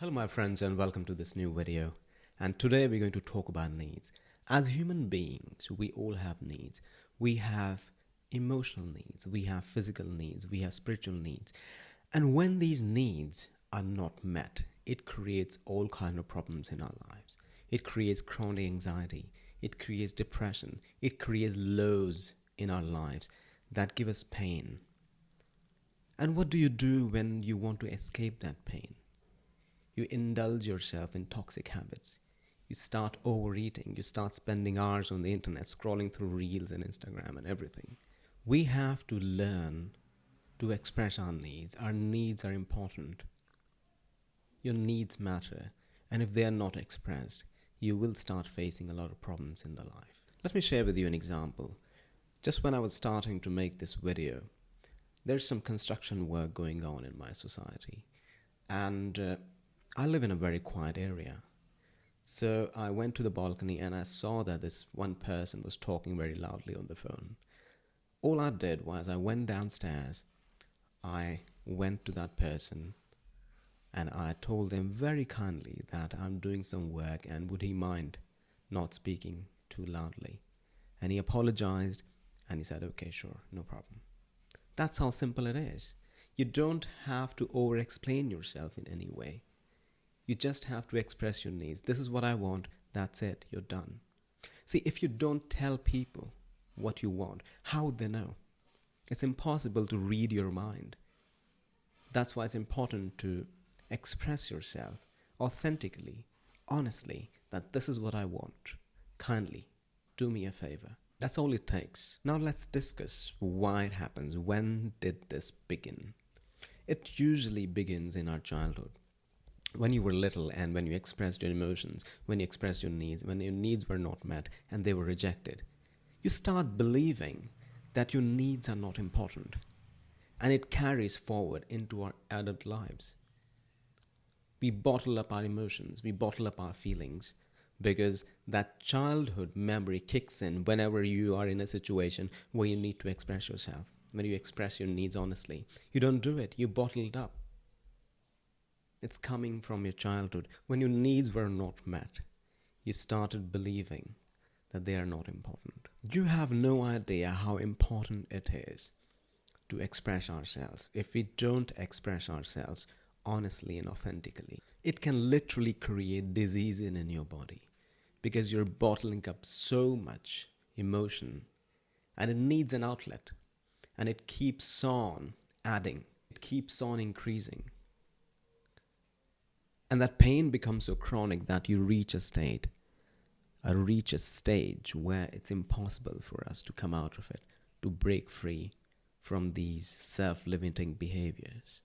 Hello my friends and welcome to this new video. And today we're going to talk about needs. As human beings, we all have needs. We have emotional needs, we have physical needs, we have spiritual needs. And when these needs are not met, it creates all kind of problems in our lives. It creates chronic anxiety, it creates depression, it creates lows in our lives that give us pain. And what do you do when you want to escape that pain? You indulge yourself in toxic habits. You start overeating. You start spending hours on the internet scrolling through reels and Instagram and everything. We have to learn to express our needs. Our needs are important. Your needs matter. And if they are not expressed, you will start facing a lot of problems in the life. Let me share with you an example. Just when I was starting to make this video, there's some construction work going on in my society. And I live in a very quiet area. So I went to the balcony and I saw that this one person was talking very loudly on the phone. All I did was I went downstairs, I went to that person and I told him very kindly that I'm doing some work and would he mind not speaking too loudly. And he apologized and he said, okay, sure, no problem. That's how simple it is. You don't have to over-explain yourself in any way. You just have to express your needs. This is what I want. That's it. You're done. See, if you don't tell people what you want, how would they know? It's impossible to read your mind. That's why it's important to express yourself authentically, honestly, that this is what I want. Kindly, do me a favor. That's all it takes. Now let's discuss why it happens. When did this begin? It usually begins in our childhood. When you were little and when you expressed your emotions, when you expressed your needs, when your needs were not met and they were rejected, you start believing that your needs are not important. And it carries forward into our adult lives. We bottle up our emotions, we bottle up our feelings because that childhood memory kicks in whenever you are in a situation where you need to express yourself, when you express your needs honestly. You don't do it, you bottle it up. It's coming from your childhood. When your needs were not met, you started believing that they are not important. You have no idea how important it is to express ourselves. If we don't express ourselves honestly and authentically, it can literally create diseases in your body because you're bottling up so much emotion and it needs an outlet and it keeps on adding, it keeps on increasing. And that pain becomes so chronic that you reach a stage where it's impossible for us to come out of it, to break free from these self-limiting behaviors.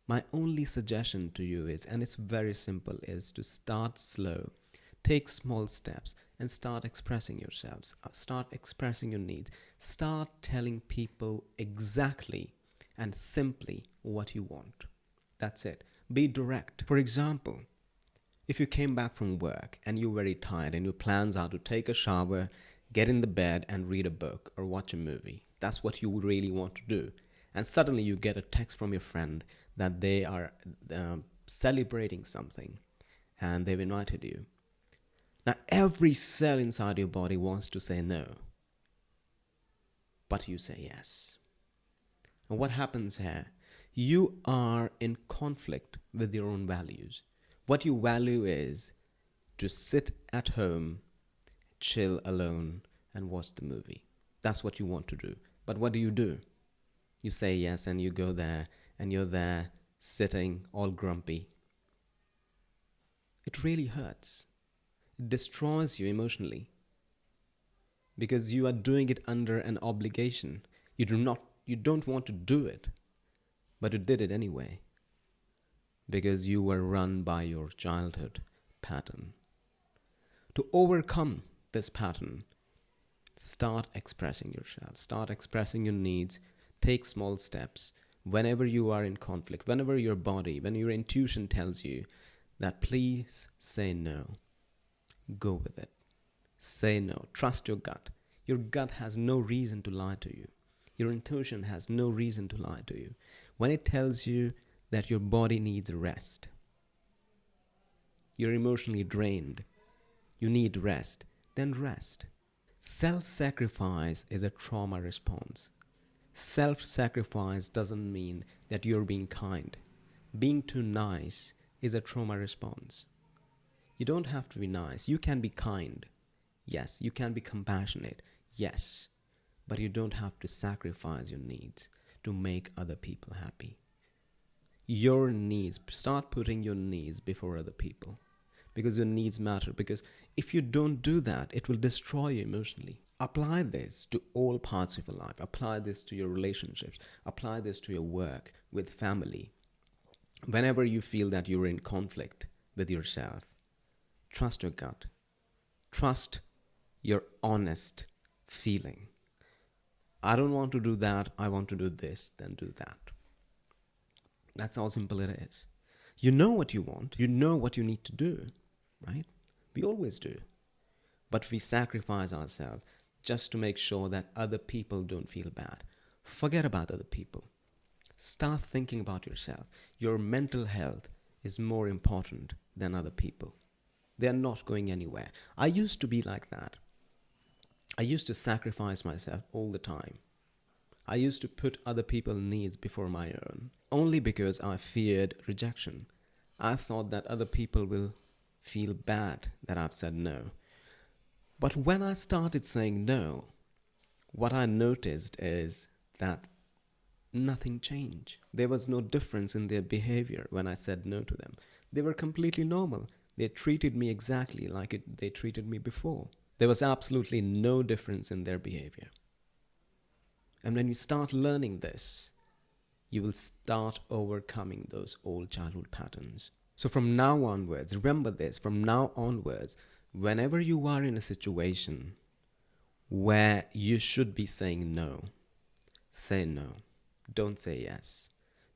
My only suggestion to you is, and it's very simple, is to start slow, take small steps, and start expressing yourselves, start expressing your needs, start telling people exactly and simply what you want. That's it. Be direct. For example, if you came back from work and you're very tired and your plans are to take a shower, get in the bed and read a book or watch a movie, that's what you really want to do. And suddenly you get a text from your friend that they are celebrating something and they've invited you. Now every cell inside your body wants to say no, but you say yes. And what happens here? You are in conflict with your own values. What you value is to sit at home, chill alone, and watch the movie. That's what you want to do. But what do? You say yes and you go there and you're there sitting all grumpy. It really hurts. It destroys you emotionally because you are doing it under an obligation. You don't want to do it, but you did it anyway because you were run by your childhood pattern. To overcome this pattern, start expressing yourself, start expressing your needs, take small steps. Whenever you are in conflict, whenever your body, when your intuition tells you that please say no, go with it. Say no, trust your gut. Your gut has no reason to lie to you. Your intuition has no reason to lie to you. When it tells you that your body needs rest, You're emotionally drained. You need rest. Then rest. Self sacrifice is a trauma response. Self sacrifice doesn't mean that you're being kind. Being too nice is a trauma response. You don't have to be nice. You can be kind. Yes. You can be compassionate. Yes. But you don't have to sacrifice your needs to make other people happy. Your needs, start putting your needs before other people, because your needs matter. Because if you don't do that, it will destroy you emotionally. Apply this to all parts of your life. Apply this to your relationships. Apply this to your work, with family. Whenever you feel that you're in conflict with yourself, trust your gut. Trust your honest feeling. I don't want to do that. I want to do this. Then do that. That's how simple it is. You know what you want. You know what you need to do, right? We always do. But we sacrifice ourselves just to make sure that other people don't feel bad. Forget about other people. Start thinking about yourself. Your mental health is more important than other people. They're not going anywhere. I used to be like that. I used to sacrifice myself all the time. I used to put other people's needs before my own, only because I feared rejection. I thought that other people will feel bad that I've said no. But when I started saying no, what I noticed is that nothing changed. There was no difference in their behavior when I said no to them. They were completely normal. They treated me exactly like they treated me before. There was absolutely no difference in their behavior. And when you start learning this, you will start overcoming those old childhood patterns. So from now onwards, remember this, from now onwards, whenever you are in a situation where you should be saying no, say no. Don't say yes.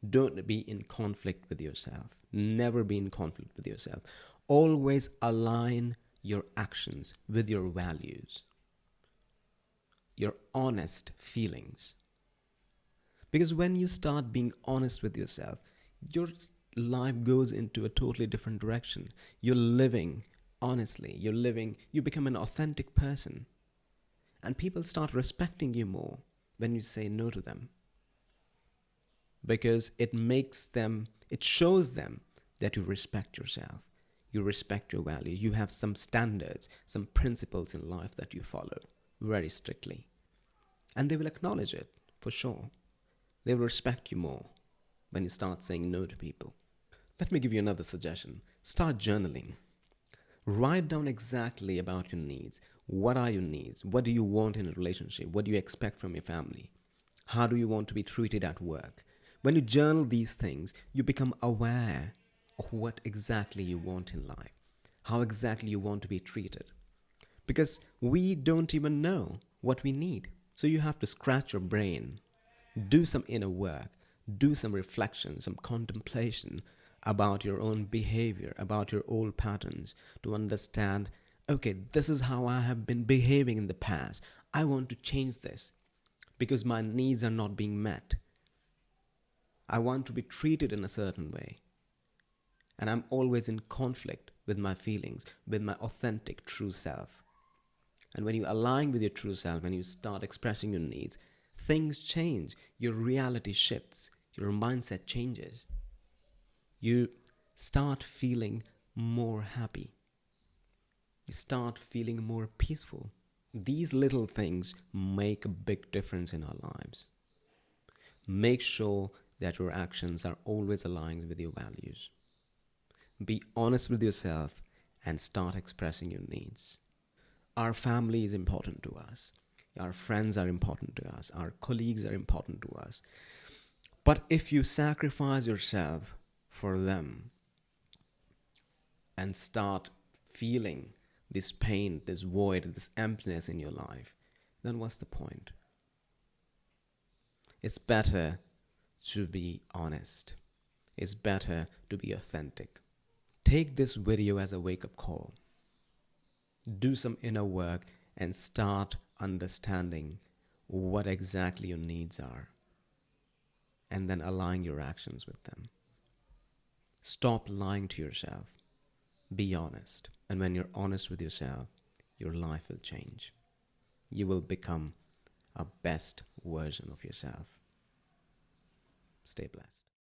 Don't be in conflict with yourself. Never be in conflict with yourself. Always align your actions with your values, your honest feelings. Because when you start being honest with yourself, your life goes into a totally different direction. You're living honestly. You become an authentic person. And people start respecting you more when you say no to them. Because it shows them that you respect yourself. You respect your values. You have some standards, some principles in life that you follow very strictly. And they will acknowledge it, for sure. They will respect you more when you start saying no to people. Let me give you another suggestion. Start journaling. Write down exactly about your needs. What are your needs? What do you want in a relationship? What do you expect from your family? How do you want to be treated at work? When you journal these things, you become aware of what exactly you want in life, how exactly you want to be treated. Because we don't even know what we need. So you have to scratch your brain, do some inner work, do some reflection, some contemplation about your own behavior, about your old patterns, to understand, okay, this is how I have been behaving in the past. I want to change this because my needs are not being met. I want to be treated in a certain way. And I'm always in conflict with my feelings, with my authentic true self. And when you align with your true self, when you start expressing your needs, things change. Your reality shifts. Your mindset changes. You start feeling more happy. You start feeling more peaceful. These little things make a big difference in our lives. Make sure that your actions are always aligned with your values. Be honest with yourself and start expressing your needs. Our family is important to us. Our friends are important to us. Our colleagues are important to us. But if you sacrifice yourself for them and start feeling this pain, this void, this emptiness in your life, then what's the point? It's better to be honest. It's better to be authentic. Take this video as a wake-up call. Do some inner work and start understanding what exactly your needs are, and then align your actions with them. Stop lying to yourself. Be honest. And when you're honest with yourself, your life will change. You will become a best version of yourself. Stay blessed.